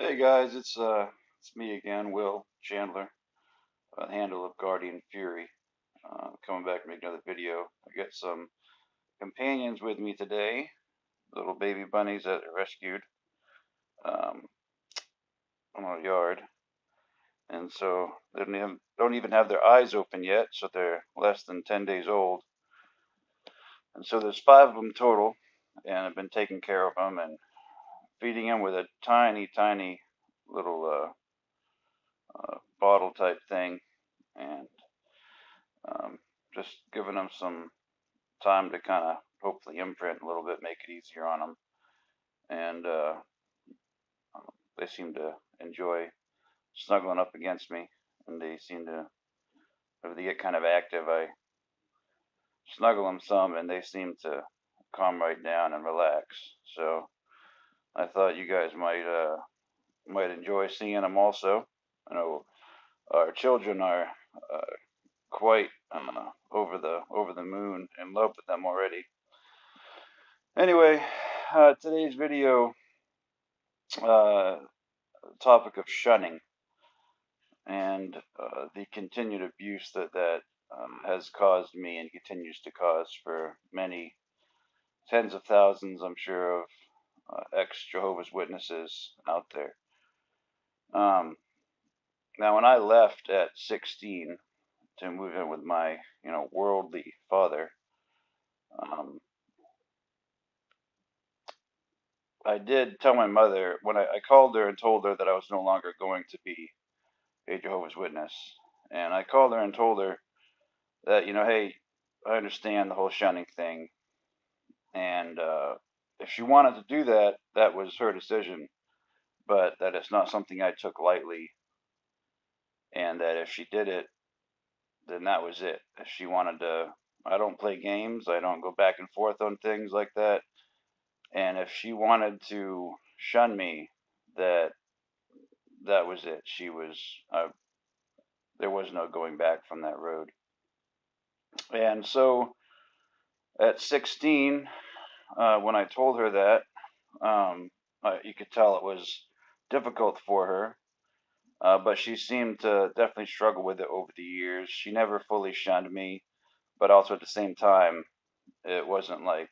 Hey guys, it's me again, Will Chandler, handle of Guardian Fury, coming back to make another video. I got some companions with me today, little baby bunnies that I rescued um, from our yard, and so they don't even have their eyes open yet, so they're less than 10 days old, and so there's five of them total, and I've been taking care of them and feeding them with a tiny, tiny little bottle type thing, and Um, just giving them some time to kind of hopefully imprint a little bit, make it easier on them. And they seem to enjoy snuggling up against me. And they seem to, if they get kind of active, I snuggle them some and they seem to calm right down and relax. So I thought you guys might enjoy seeing them also. I know our children are uh, quite over the moon in love with them already. Anyway, today's video uh, topic of shunning and the continued abuse that has caused me and continues to cause for many tens of thousands, I'm sure, of ex-Jehovah's Witnesses out there. Um, Now, when I left at 16 to move in with my, worldly father, um, I did tell my mother when I called her and told her that I was no longer going to be a Jehovah's Witness. And I called her and told her that, hey, I understand the whole shunning thing. And if she wanted to do that, that was her decision. But that it's not something I took lightly. And that if she did it, then that was it. If she wanted to, I don't play games. I don't go back and forth on things like that. And if she wanted to shun me, that that was it. There was no going back from that road. And so at 16, when I told her that, you could tell it was difficult for her, but she seemed to definitely struggle with it over the years. She never fully shunned me, but also at the same time, it wasn't like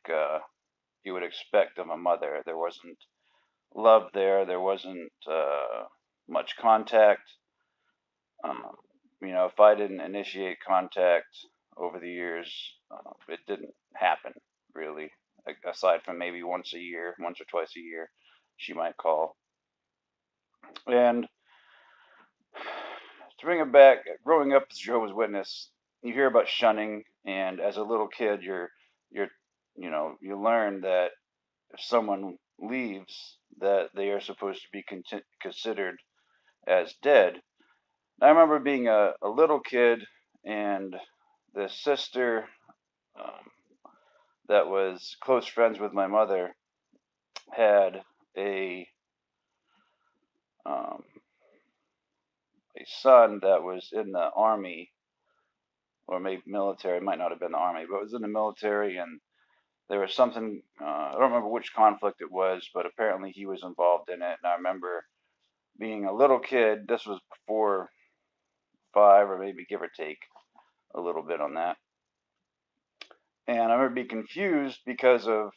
you would expect of a mother. There wasn't love there. There wasn't much contact. Um, if I didn't initiate contact over the years, it didn't happen really. Aside from maybe once a year, once or twice a year, she might call. And to bring it back, growing up as a Jehovah's Witness, you hear about shunning, and as a little kid, you're you learn that if someone leaves, that they are supposed to be considered as dead. I remember being a little kid, and the sister um, that was close friends with my mother had a um, a son that was in the army or maybe military. It might not have been the army, but it was in the military, and there was something. I don't remember which conflict it was, but apparently he was involved in it. And I remember being a little kid. This was before five, or maybe give or take a little bit on that. And I remember being confused because of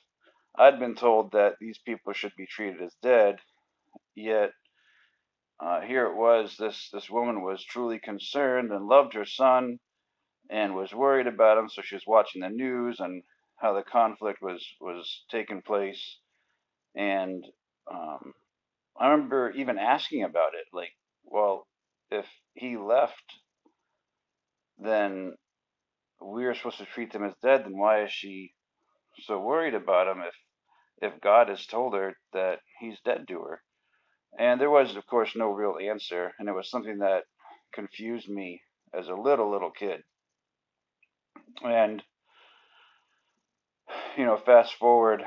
I'd been told that these people should be treated as dead, yet here it was. This woman was truly concerned and loved her son and was worried about him. So she was watching the news and how the conflict was taking place. And um, I remember even asking about it, like, well, if he left, then we were supposed to treat him as dead. Then why is she so worried about him if God has told her that he's dead to her? And there was, of course, no real answer, and it was something that confused me as a little kid. And fast forward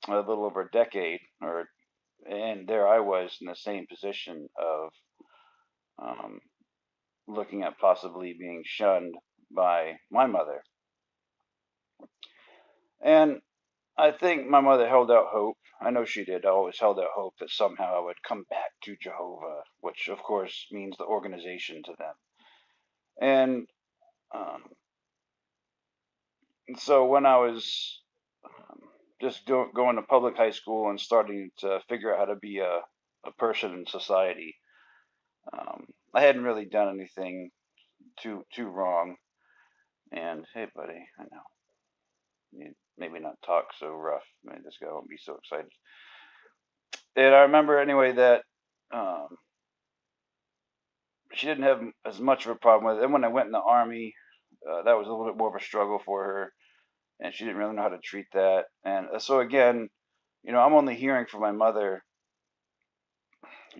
a little over a decade, and there I was in the same position of um, looking at possibly being shunned by my mother. And I think my mother held out hope. I know she did. I always held out hope that somehow I would come back to Jehovah, which of course means the organization to them. And um, so when I was um, just going to public high school and starting to figure out how to be a person in society, I hadn't really done anything too wrong. And hey, buddy, I know you maybe not talk so rough. Maybe this guy won't be so excited. And I remember anyway that um, she didn't have as much of a problem with it. And when I went in the army, that was a little bit more of a struggle for her, and she didn't really know how to treat that. And so again, I'm only hearing from my mother,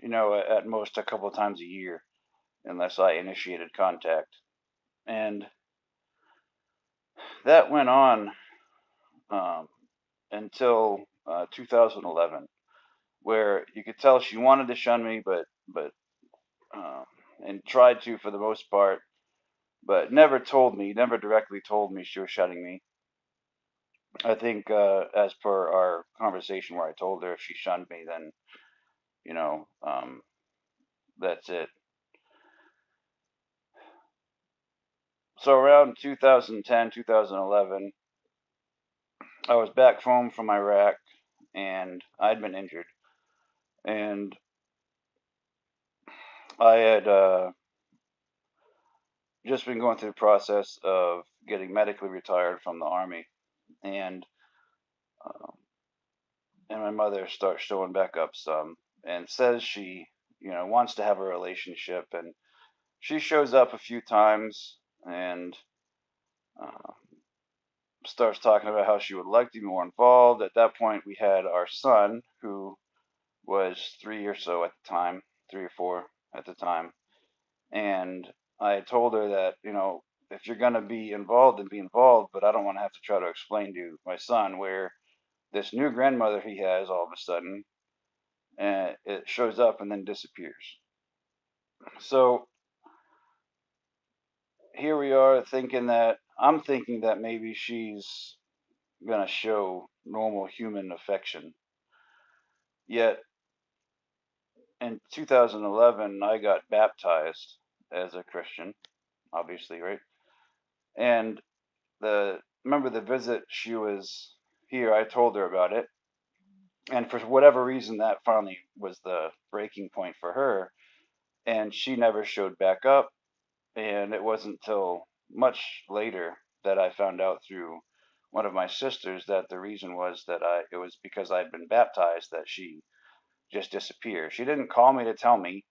at most a couple of times a year, unless I initiated contact. And that went on um, until 2011, where you could tell she wanted to shun me, but um, and tried to for the most part, but never directly told me she was shunning me. I think, as per our conversation where I told her if she shunned me, then, you know, um, that's it. So around 2010, 2011, I was back home from Iraq and I'd been injured. And I had just been going through the process of getting medically retired from the Army. And, um, and my mother starts showing back up some and says she, wants to have a relationship. And she shows up a few times and uh, starts talking about how she would like to be more involved. At that point, we had our son, who was 3 or so at the time, 3 or 4 at the time. And I told her that, if you're going to be involved, then be involved, but I don't want to have to try to explain to my son where this new grandmother he has all of a sudden, it shows up and then disappears. So here we are I'm thinking that maybe she's going to show normal human affection. Yet in 2011, I got baptized as a Christian, obviously, right? And remember the visit she was here, I told her about it. And for whatever reason, that finally was the breaking point for her. And she never showed back up. And it wasn't until much later that I found out through one of my sisters that the reason was that it was because I'd been baptized that she just disappeared. She didn't call me to tell me.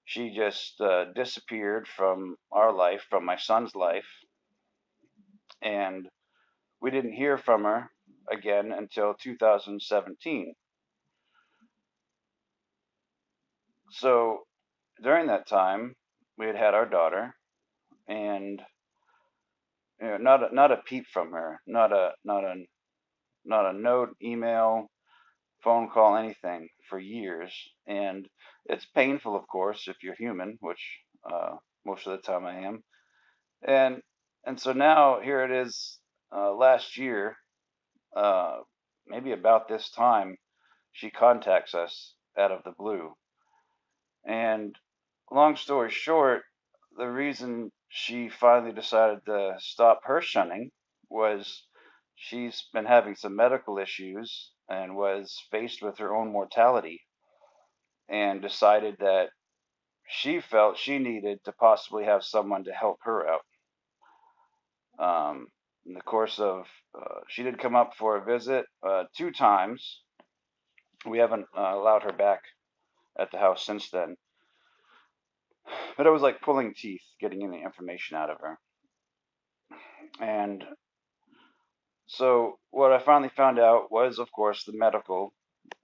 She just disappeared from our life, from my son's life, and we didn't hear from her again until 2017. So during that time, we had had our daughter, and not a peep from her, not a note, email, phone call, anything for years. And it's painful, of course, if you're human, which most of the time I am. And so now here it is, last year, uh, maybe about this time, she contacts us out of the blue. And long story short, the reason she finally decided to stop her shunning was she's been having some medical issues and was faced with her own mortality and decided that she felt she needed to possibly have someone to help her out. In the course of, she did come up for a visit 2 times. We haven't allowed her back at the house since then. But it was like pulling teeth getting any information out of her. And so what I finally found out was, of course, the medical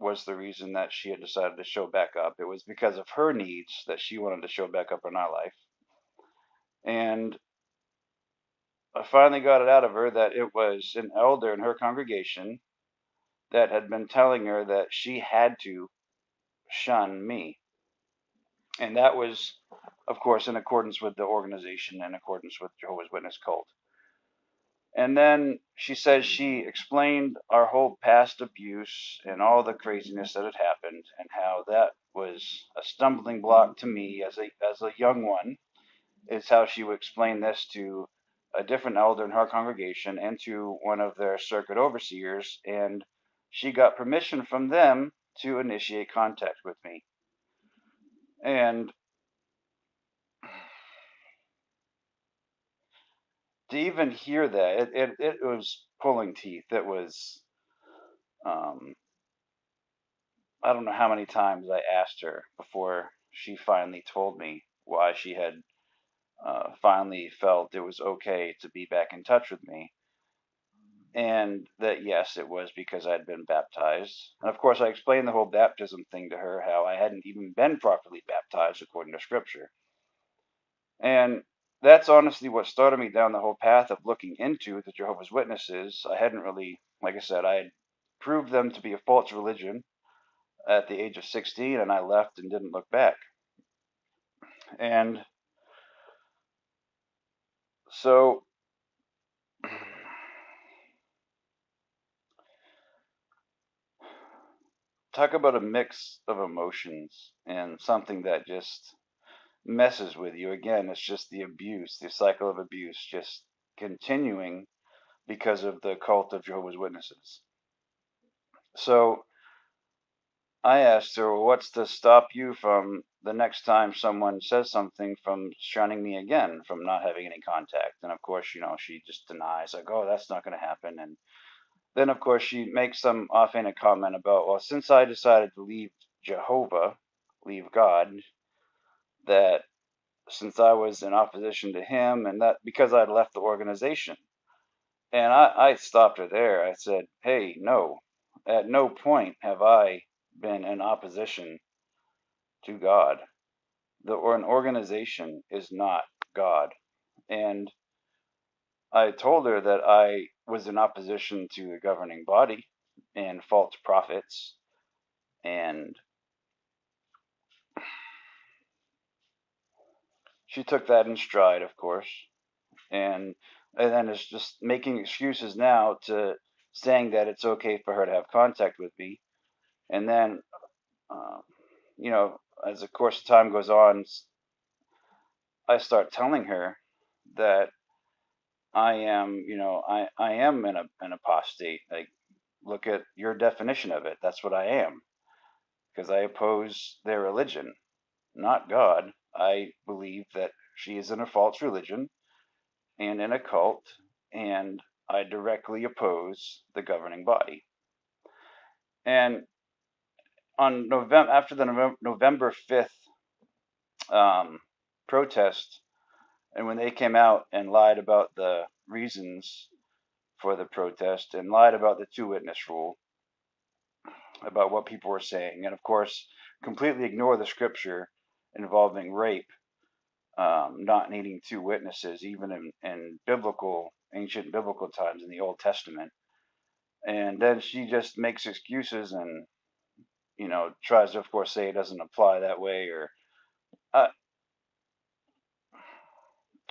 was the reason that she had decided to show back up. It was because of her needs that she wanted to show back up in our life. And I finally got it out of her that it was an elder in her congregation that had been telling her that she had to shun me. And that was, of course, in accordance with the organization, in accordance with Jehovah's Witness cult. And then she says she explained our whole past abuse and all the craziness that had happened, and how that was a stumbling block to me as a young one. Is how she would explain this to a different elder in her congregation and to one of their circuit overseers, and she got permission from them to initiate contact with me. And to even hear that, it was pulling teeth. It was, um, I don't know how many times I asked her before she finally told me why she had finally felt it was okay to be back in touch with me. And that, yes, it was because I'd been baptized. And of course, I explained the whole baptism thing to her, how I hadn't even been properly baptized according to Scripture. And that's honestly what started me down the whole path of looking into the Jehovah's Witnesses. I hadn't really, like I said, I had proved them to be a false religion at the age of 16, and I left and didn't look back. And so, talk about a mix of emotions and something that just messes with you. Again, it's just the abuse, the cycle of abuse, just continuing because of the cult of Jehovah's Witnesses. So I asked her, well, what's to stop you from the next time someone says something from shunning me again, from not having any contact? And of course, she just denies, like, oh, that's not going to happen. And then, of course, she makes some offhanded comment about, well, since I decided to leave Jehovah, leave God, that since I was in opposition to him, and that because I'd left the organization. And I stopped her there. I said, hey, no, at no point have I been in opposition to God. An organization is not God. And I told her that I was in opposition to the governing body and false prophets. And she took that in stride, of course. And then is just making excuses now to saying that it's okay for her to have contact with me. And then, um, as of course time goes on, I start telling her that I am, I am an apostate. Like, look at your definition of it. That's what I am, because I oppose their religion, not God. I believe that she is in a false religion and in a cult, and I directly oppose the governing body. And on November, after the November 5th protest, and when they came out and lied about the reasons for the protest and lied about the two witness rule, about what people were saying, and of course, completely ignore the scripture involving rape, not needing two witnesses, even in ancient biblical times in the Old Testament. And then she just makes excuses and, tries to, of course, say it doesn't apply that way, uh,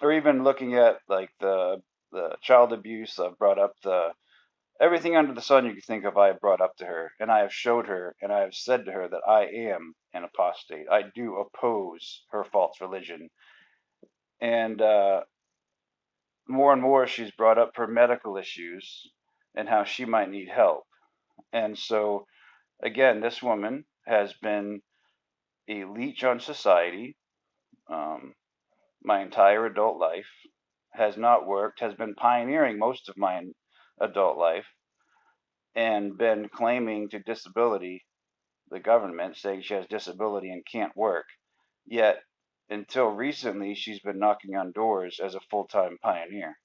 or even looking at like the child abuse. I've brought up the everything under the sun you can think of. I have brought up to her, and I have showed her, and I have said to her that I am an apostate. I do oppose her false religion, and more and more she's brought up her medical issues and how she might need help. And so again, this woman has been a leech on society. Um, my entire adult life, has not worked, has been pioneering most of my adult life, and been claiming to disability the government, saying she has disability and can't work. Yet, until recently, she's been knocking on doors as a full time pioneer.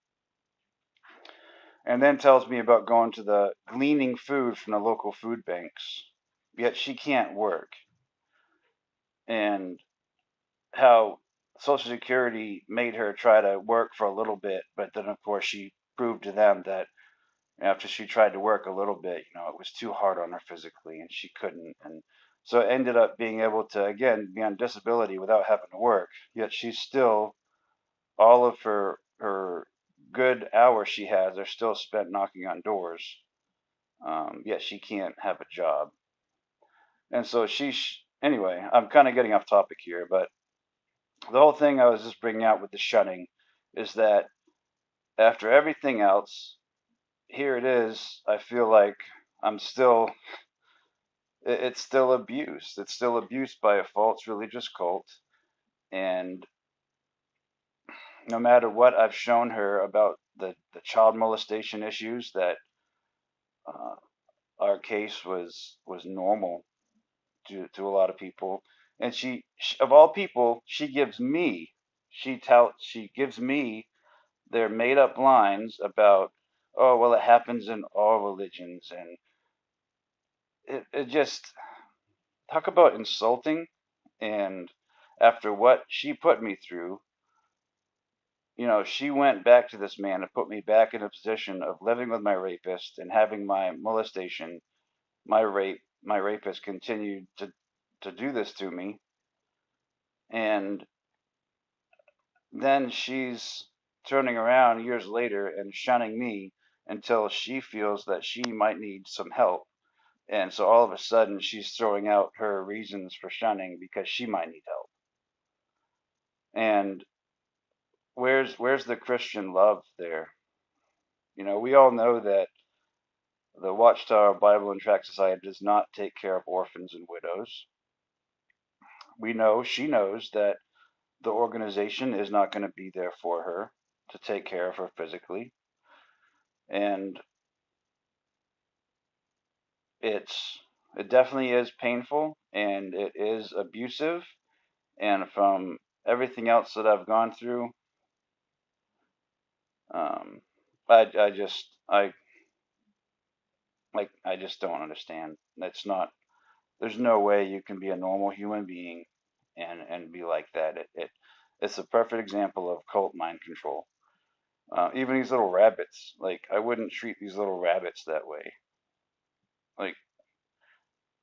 And then tells me about going to the gleaning food from the local food banks. Yet she can't work. And how Social Security made her try to work for a little bit, but then, of course, she proved to them that after she tried to work a little bit, it was too hard on her physically and she couldn't. And so it ended up being able to, again, be on disability without having to work. Yet she's still, all of her good hours she has are still spent knocking on doors. Yet she can't have a job. And so anyway, I'm kind of getting off topic here, but the whole thing I was just bringing out with the shunning is that after everything else, here it is. I feel like I'm still, it's still abuse. It's still abuse by a false religious cult. And no matter what I've shown her about the child molestation issues, that uh, our case was normal to a lot of people. And she, of all people, she gives me their made up lines about, oh, well, it happens in all religions. And it just, talk about insulting. And after what she put me through, she went back to this man and put me back in a position of living with my rapist and having my molestation, my rapist continued to do this to me. And then she's turning around years later and shunning me until she feels that she might need some help. And so all of a sudden she's throwing out her reasons for shunning because she might need help. And where's the Christian love there? We all know that the Watchtower Bible and Tract Society does not take care of orphans and widows. She knows that the organization is not going to be there for her to take care of her physically. And it definitely is painful and it is abusive. And from everything else that I've gone through, um, I just I just don't understand. It's not. There's no way you can be a normal human being and be like that. It's a perfect example of cult mind control. Even these little rabbits, like I wouldn't treat these little rabbits that way. Like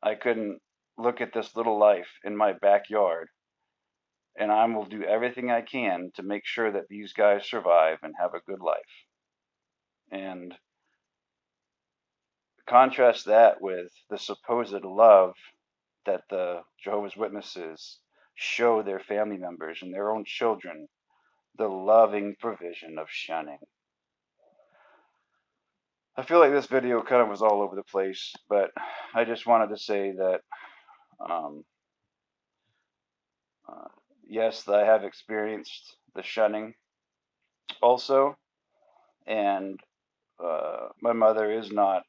I couldn't look at this little life in my backyard, and I will do everything I can to make sure that these guys survive and have a good life. And contrast that with the supposed love that the Jehovah's Witnesses show their family members and their own children, the loving provision of shunning. I feel like this video kind of was all over the place, but I just wanted to say that um, uh, yes, I have experienced the shunning also, and my mother is not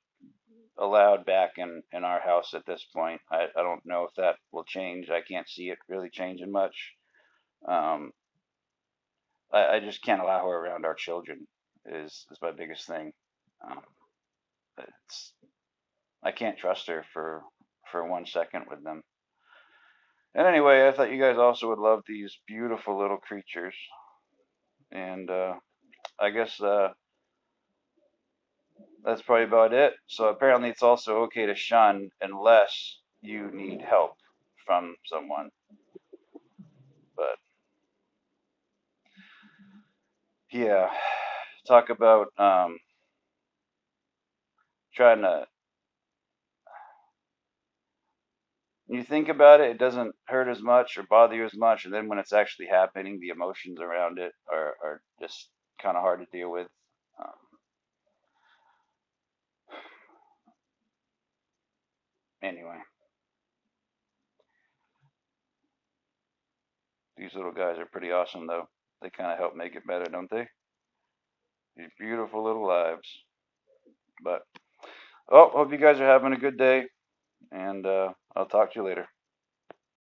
allowed back in our house at this point. I don't know if that will change. I can't see it really changing much. Um, I just can't allow her around our children is my biggest thing. Um, it's I can't trust her for 1 second with them. And anyway, I thought you guys also would love these beautiful little creatures. And I guess that's probably about it. So apparently, it's also okay to shun unless you need help from someone. But yeah, talk about trying to. You think about it, it doesn't hurt as much or bother you as much, and then when it's actually happening, the emotions around it are just kind of hard to deal with. Um, anyway, these little guys are pretty awesome, though. They kind of help make it better, don't they? These beautiful little lives. But, oh, hope you guys are having a good day, and I'll talk to you later.